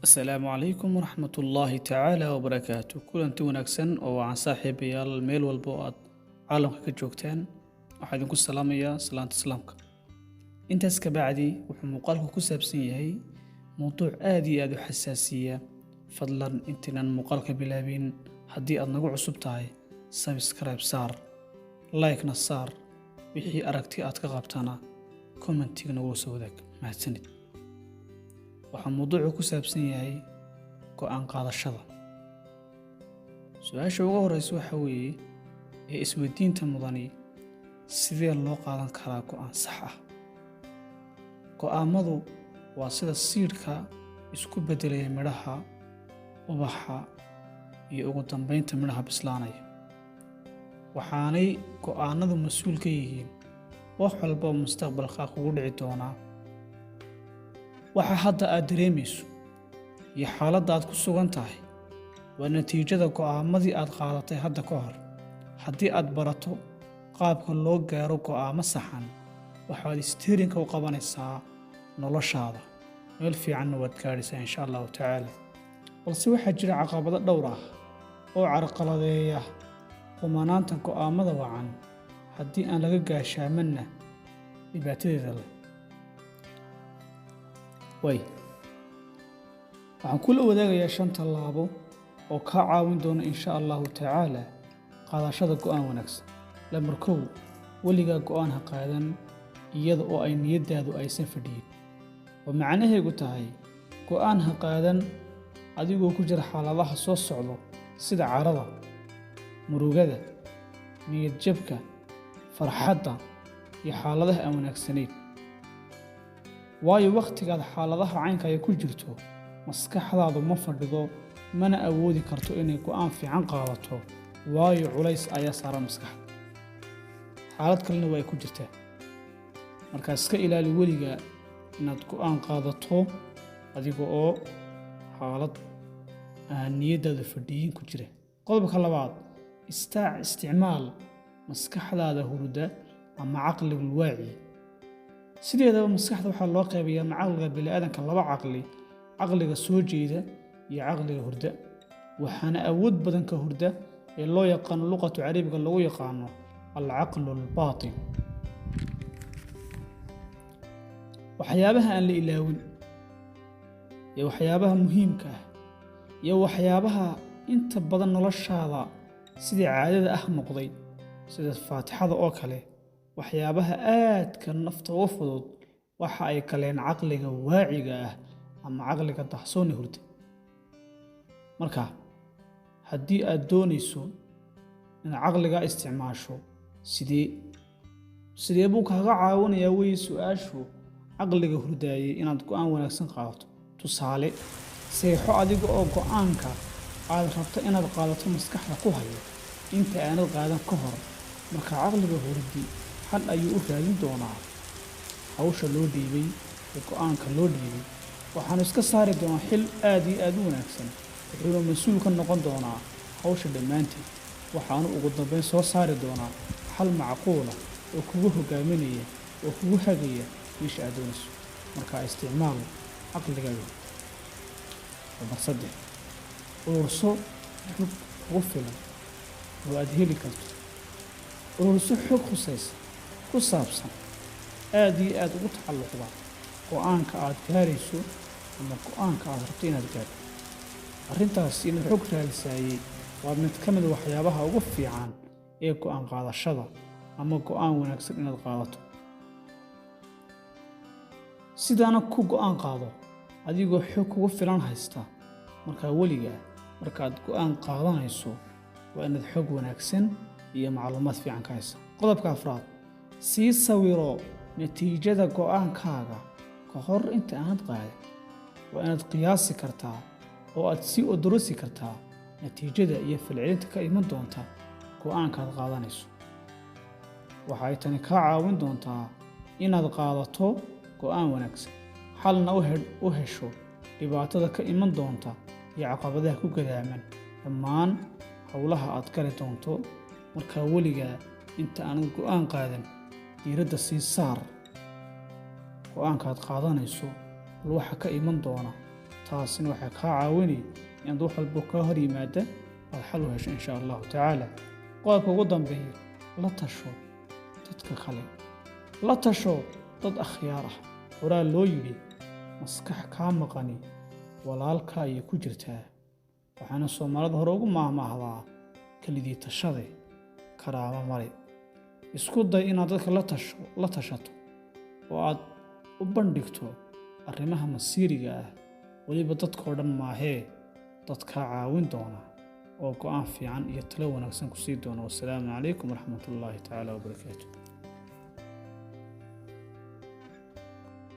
السلام عليكم ورحمة الله تعالى وبركاته kulanti wanaagsan oo aan saaxiibayaal meel walba oo aad caalamka ka joogtaan waxaan idinku salaamayaa salaanta islaamka intaas ka bacdi wuxuu muuqaalku ku saabsan yahay mowduuc aad iyo aad u xasaasiya fadlan intiinan muuqaalka bilaabin haddii aad nagu cusub tahay subscribe saar like-na saar wixii aragti aad ka qabtana commentiga nagu soo wadaag mahadsanid waxaa mowduucu ku saabsan yahay go'aan qaadashada su-aasha ugu horeysa waxa weeye ee isweydiinta mudani sidee loo qaadan karaa go'aan sax ah go'aamadu waa sida siidhka isku beddelaya midhaha ubaxa iyo ugu dambeynta midhaha bislaanaya waxaanay go'aanadu mas-uul ka yihiin wax walba oo mustaqbalka kugu dhici doonaa waxa hadda aad dareemayso iyo xaaladda aad ku sugan tahay waa natiijada go'aamadii aad qaadatay hadda ka hor haddii aad barato qaabka loo gaaro go'aamo saxan waxaad isteerinka u qabanaysaa noloshaada meel fiicanna waad gaadhaysaa insha allahu tacaala balse waxaa jira caqabado dhowr ah oo carqaladeeya qumanaanta go'aamada wacan haddii aan laga gaashaamanna dhibaatadeeda leh waxaan kula wadaagayaa 5 tallaabo oo kaa caawin doona insha allahu tacaala qaadashada go'aan wanaagsan lambar 1 weligaa go'aan ha qaadan iyada oo ay niyaddaadu aysan fadhiyin oo macnaheegu tahay go'aan ha qaadan adigoo ku jira xaaladaha soo socdo sida carada murugada niyad jabka farxadda iyo xaaladaha aan wanaagsanayn waayo wakhtigaad xaaladaha caynka ay ku jirto maskaxdaadu ma fadhido mana awoodi karto inay go'aan fiican qaadato waayo culays ayaa saaran maskaxda xaalad kalena waa ay ku jirtaa markaa iska ilaali weliga inaad go'aan qaadato adiga oo xaalad aan niyaddaada fadhiyin ku jira qodobka labaad isticmaal maskaxdaada hurda ama caqligul waaci sideedaba maskaxda waxaa loo qaybayaa caqliga bini'aadanka 2 caqli caqliga soo jeeda iyo caqliga hurda waxaana awood badan ka hurda ee loo yaqaano luqatu carabiga lagu yaqaano alcaqlu albaatin waxyaabaha aan la ilaawin iyo waxyaabaha muhiimka ah iyo waxyaabaha inta badan noloshaada sidii caadada ah noqday sida faatixada oo kale waxyaabaha aadka nafta uga fudud waxa ay kaleen caqliga waaciga ah ama caqliga dahsooni hurda marka haddii aad doonayso inaad caqligaa isticmaasho sidee buu kaaga caawinayaa wey su-aashu caqliga hurdaayay inaad go'aan wanaagsan qaadato tusaale seexo adiga oo go'aanka aad rabto inaad qaadato maskaxda ku hayo inta aanad qaadan ka hor marka caqliga hurdi hal ayuu u raadin doonaa hawsha loo dhiibay ee go'aanka loo dhiibay waxaanu iska saari doonaa xil aad iyo aad u wanaagsan wuxuuna mas-uul ka noqon doonaa hawsha dhammaanteed waxaanu ugu dambayn soo saari doonaa xal macquula oo kugu hogaaminaya oo kugu hagaya meesha aad doonayso markaa isticmaal caqligaaga lambar 3 ururso xog kugu filan oo aad heli karto ururso xog khusaysa ku saabsan aad iyo aad ugu tacalluqda go'aanka aad gaarayso ama go'aanka aad rabto inaad gaarto arrintaas inaad xog raadisaayey waa mid ka mid waxyaabaha ugu fiican ee go'aan qaadashada ama go'aan wanaagsan inaad qaadato sidaana ku go'aan qaado adigoo xog kugu filan haysta markaa weligaa markaad go'aan qaadanayso waa inaad xog wanaagsan iyo macluumaad fiican ka haysa qodobka 4 sii sawiro natiijada go'aankaaga ka hor inta aanad qaadin waa inaad qiyaasi kartaa oo aad sii odorosi kartaa natiijada iyo falcelinta ka iman doonta go'aankaad qaadanayso waxay tani kaa caawin doontaa inaad qaadato go'aan wanaagsan xalna u hesho dhibaatada ka iman doonta iyo caqabadaha ku gadaaman dhammaan howlaha aad gali doonto markaa weligaa inta aanad go'aan qaadan diiradda sii saar go'aankaad qaadanayso bal waxa ka iman doona taasina waxay kaa caawini inaad wax walbo kaa hor yimaada aad xal u hesho insha allahu tacaala. qodobka ugu dambeeya, la tasho dadka kale, la tasho dad akhyaar ah. horaa loo yidhi maskax kaa maqani walaalka ayay ku jirtaa, waxaana soomaalida hore ugu maahmaahdaa kelidii tashade karaamo male. isku day inaad dadka la tashato oo aad u bandhigto arrimaha masiiriga ah, weliba dadkao dhan maahee dad kaa caawin doona oo go'aan fiican iyo talo wanaagsan ku sii doona. wassalaamu calaykum waraxmatullaahi tacaala wabarakaatu.